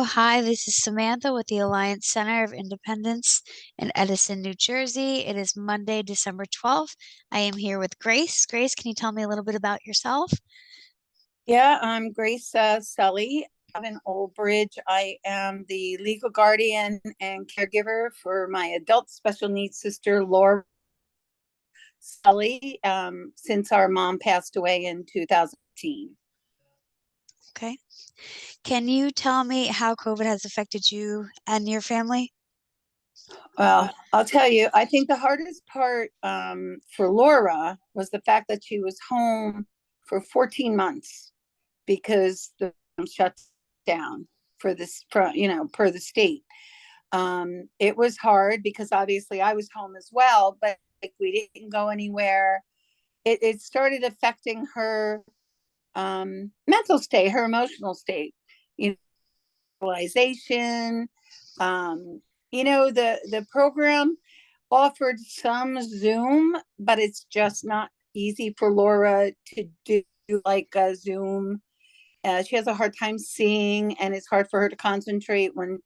Hi, this is Samantha with the Alliance Center of Independence in Edison, New Jersey. It is Monday, December 12th. I am here with Grace. Grace, can you tell me a little bit about yourself? Yeah, I'm Grace Sully. I'm in Old Bridge. I am the legal guardian and caregiver for my adult special needs sister, Laura Sully, since our mom passed away in 2018. Okay. Can you tell me how COVID has affected you and your family? Well, I'll tell you, I think the hardest part for Laura was the fact that she was home for 14 months because the shut down for this, per the state. It was hard because obviously I was home as well, but like we didn't go anywhere. It started affecting her mental state, her emotional state, you know, realization. Um, the program offered some Zoom, but it's just not easy for Laura to do like a Zoom. She has a hard time seeing, and it's hard for her to concentrate when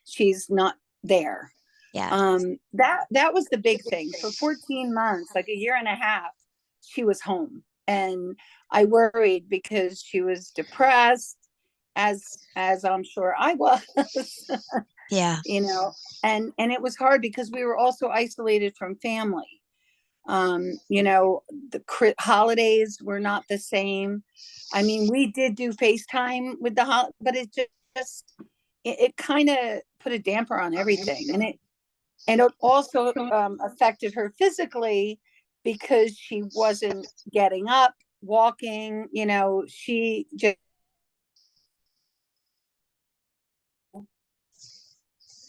she's not there. Yeah. That was the big thing. For 14 months, like a year and a half, she was home. And I worried because she was depressed, as I'm sure I was, Yeah. you know, and it was hard because we were also isolated from family. The holidays were not the same. I mean, we did do FaceTime with but just it kind of put a damper on everything, and it also affected her physically because she wasn't getting up, walking. She just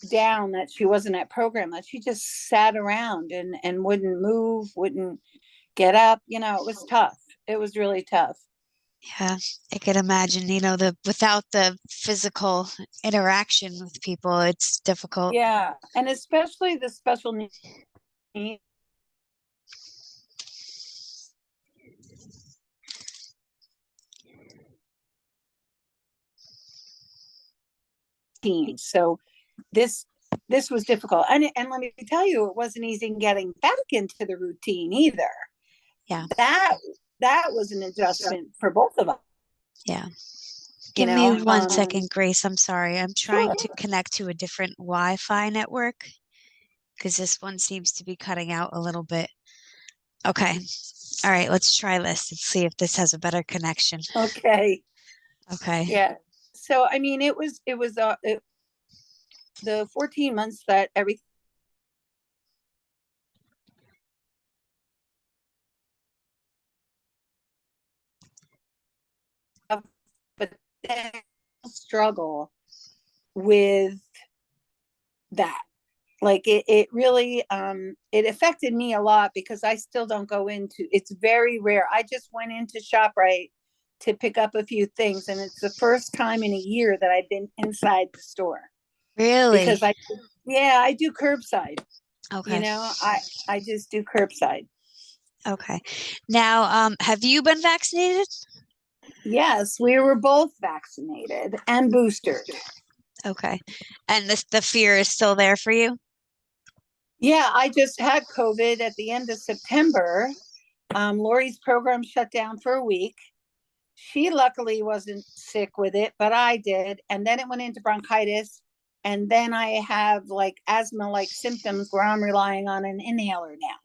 down that she wasn't at program, that she just sat around and wouldn't move, wouldn't get up. It was tough. It was really tough. Yeah. I could imagine, the without the physical interaction with people, it's difficult. Yeah, and especially the special needs teams. So this this was difficult, and let me tell you, it wasn't easy getting back into the routine either. Yeah. That was an adjustment for both of us. Yeah. You Give me know, one second, Grace. I'm sorry. I'm trying sure. to connect to a different Wi-Fi network because this one seems to be cutting out a little bit. Okay. All right, let's try this. Let's see if this has a better connection. Okay. Okay. Yeah. So I mean, the 14 months that everything, but then struggle with that. Like it really it affected me a lot because I still don't go into, it's very rare. I just went into ShopRite to pick up a few things, and it's the first time in a year that I've been inside the store Really? because yeah, I do curbside. Okay. I just do curbside. Okay. Now, have you been vaccinated? Yes, we were both vaccinated and boosted. Okay. And the fear is still there for you? Yeah, I just had COVID at the end of September. Lori's program shut down for a week. She luckily wasn't sick with it, but I did. And then it went into bronchitis. And then I have like asthma like symptoms where I'm relying on an inhaler now.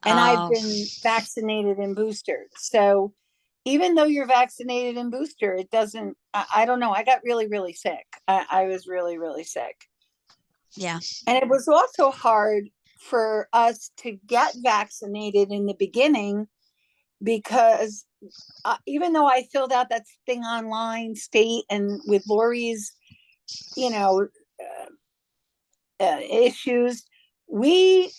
And I've Oh, been vaccinated and boosted. So even though you're vaccinated and booster, it doesn't, I don't know. I got really, really sick. I was really, really sick. yeah. And it was also hard for us to get vaccinated in the beginning because even though I filled out that thing online, state, and with Lori's, you know, issues, we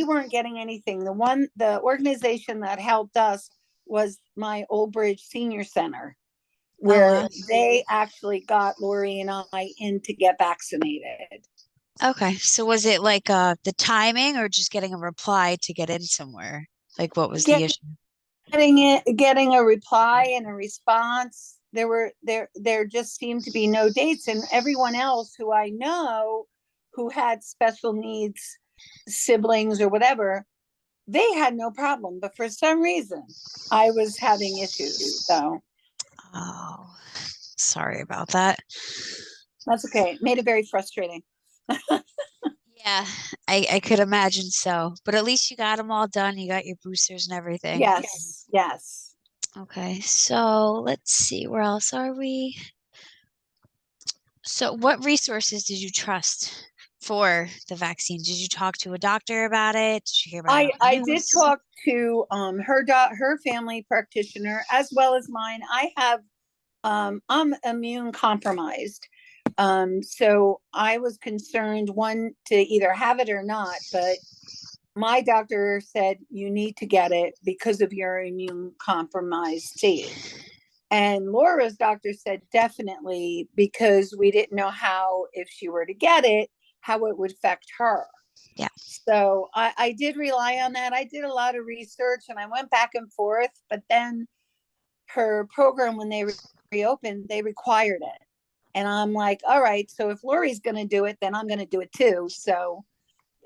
weren't getting anything. The organization that helped us was my Old Bridge Senior Center, Oh, where wow. they actually got Lori and I in to get vaccinated. Okay. So was it like the timing or just getting a reply to get in somewhere? Like what was the Get, issue? getting a reply and a response there just seemed to be no dates, and everyone else who I know who had special needs siblings or whatever, they had no problem, but for some reason I was having issues. So Oh, sorry about that. that's okay. It made it very frustrating. Yeah, I could imagine so. But at least you got them all done. You got your boosters and everything. Yes, yes. Okay, so let's see, where else are we? So what resources did you trust for the vaccine? Did you talk to a doctor about it? Did you hear about it on the I did news? talk to her family practitioner as well as mine. I'm immune compromised. So I was concerned, one, to either have it or not, but my doctor said you need to get it because of your immune compromised state. And Laura's doctor said definitely, because we didn't know how, if she were to get it, how it would affect her. Yeah. So I did rely on that. I did a lot of research and I went back and forth, but then her program, when they reopened, they required it. And I'm like, all right, so if Lori's going to do it, then I'm going to do it too. So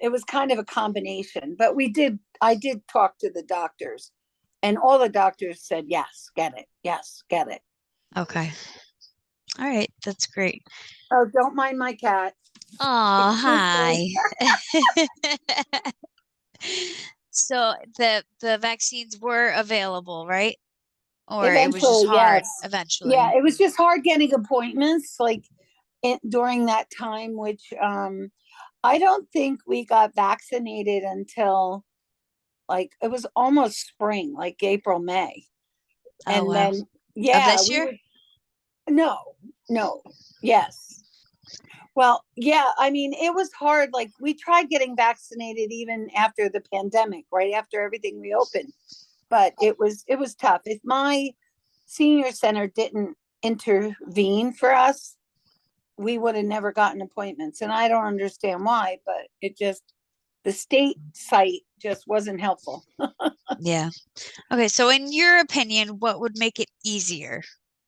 it was kind of a combination, but I did talk to the doctors, and all the doctors said, yes, get it. Yes, get it. Okay. All right, that's great. Oh, don't mind my cat. Oh, Excuse hi. So the vaccines were available, right? Or it was just Eventually, hard yes. Yeah, eventually. it was just hard getting appointments like during that time, which I don't think we got vaccinated until like it was almost spring, like April, May. Oh, And wow. then, Of yeah, this we year? were, no, no, yes. Well, yeah, I mean, it was hard. Like we tried getting vaccinated even after the pandemic, right after everything reopened, but it was tough. If my senior center didn't intervene for us, we would have never gotten appointments. And I don't understand why, but the state site just wasn't helpful. Yeah. Okay, so in your opinion, what would make it easier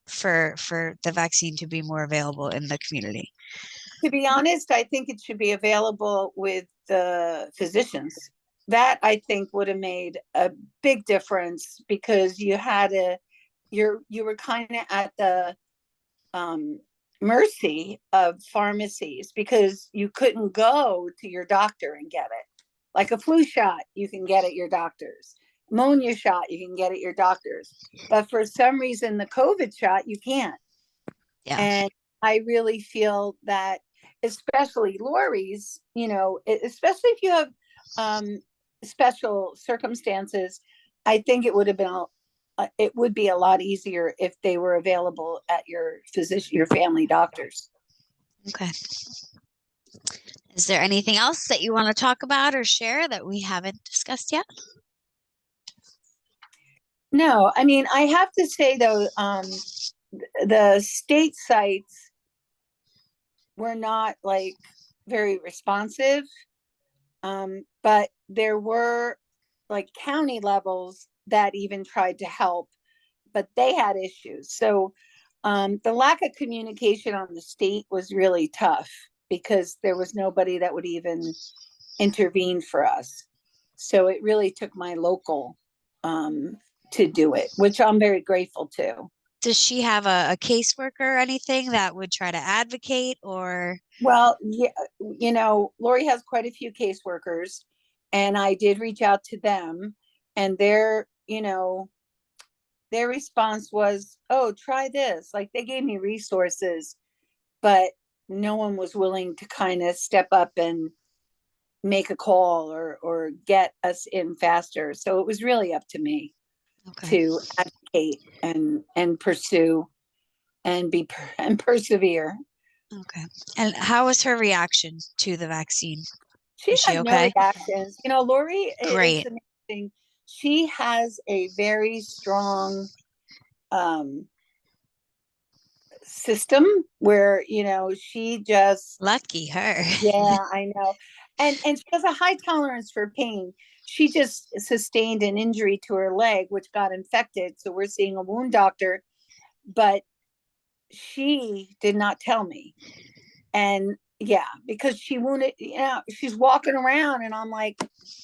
for the vaccine to be more available in the community? To be honest, I think it should be available with the physicians. That I think would have made a big difference because you were kind of at the um, mercy of pharmacies because you couldn't go to your doctor and get it. Like a flu shot, you can get at your doctor's. Pneumonia shot, you can get at your doctor's. But for some reason, the COVID shot, you can't. Yeah. And I really feel that, especially Lori's, especially if you have special circumstances, I think it would be a lot easier if they were available at your physician, your family doctors. Okay. Is there anything else that you want to talk about or share that we haven't discussed yet? No, I mean, I have to say though, the state sites were not like very responsive. But there were like county levels that even tried to help, but they had issues. So the lack of communication on the state was really tough because there was nobody that would even intervene for us. So it really took my local to do it, which I'm very grateful to. Does she have a caseworker or anything that would try to advocate or? Well, yeah, Lori has quite a few caseworkers, and I did reach out to them, and their response was, "Oh, try this." Like they gave me resources, but no one was willing to kind of step up and make a call or get us in faster. So it was really up to me Okay. to advocate and pursue and persevere. Okay. And how was her reaction to the vaccine? She Was she had no okay? reactions. Lori, it's Great. amazing. She has a very strong um, system where, she just, Lucky her. yeah, I know. And she has a high tolerance for pain. She just sustained an injury to her leg, which got infected. So we're seeing a wound doctor, but she did not tell me. And yeah, because she wanted, she's walking around and I'm like,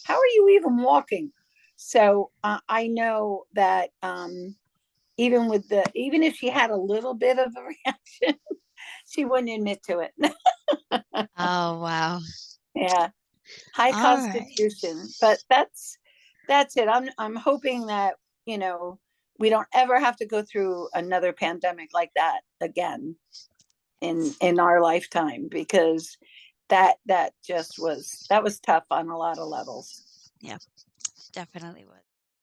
how are you even walking? So I know that even if she had a little bit of a reaction, she wouldn't admit to it. Oh, wow. Yeah, high All right. constitution, but that's it. I'm hoping that, we don't ever have to go through another pandemic like that again in our lifetime, because that was tough on a lot of levels. Yeah, definitely was.